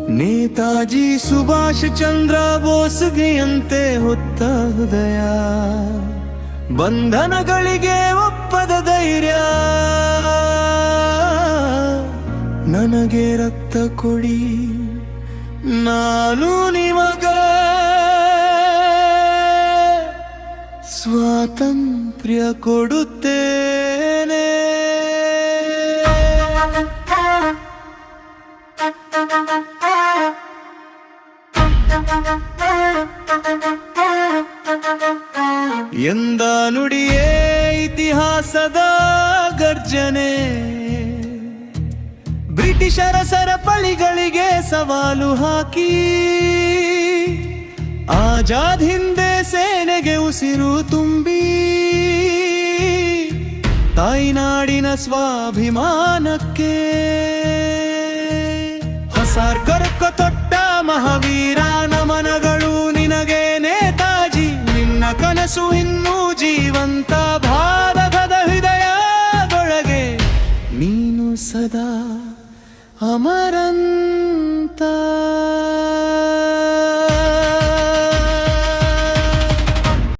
ನೇತಾಜಿ ಸುಭಾಷ್ ಚಂದ್ರ ಬೋಸ್ಗೆಯಂತೆ ಹೊತ್ತ ಹೃದಯ, ಬಂಧನಗಳಿಗೆ ಒಪ್ಪದ ಧೈರ್ಯ, ನನಗೆ ರಕ್ತ ಕೊಡಿ ನಾನು ನಿಮಗ ಸ್ವಾತಂತ್ರ್ಯ ಕೊಡುತ್ತೇನೆ. ಎಂದ ನುಡಿಯೇ ಇತಿಹಾಸದ ಗರ್ಜನೆ, ಬ್ರಿಟಿಷರ ಸರಪಳಿಗಳಿಗೆ ಸವಾಲು ಹಾಕಿ, ಆಜಾದ್ ಹಿಂದೆ ಸೇನೆಗೆ ಉಸಿರು ತುಂಬಿ, ತಾಯ್ನಾಡಿನ ಸ್ವಾಭಿಮಾನಕ್ಕೆ ಹೊಸಾರ್ಗರಕ್ಕ ತೊಟ್ಟ ಮಹಾವೀರ ನಮನಗಳು ನಿನಗೆ ನೇತಾಜಿ. ನಿನ್ನ ಕನಸು ಇನ್ನೂ ಜೀವಂತ ಭಾರತದ ಹೃದಯದೊಳಗೆ, ನೀನು ಸದಾ ಅಮರನ್.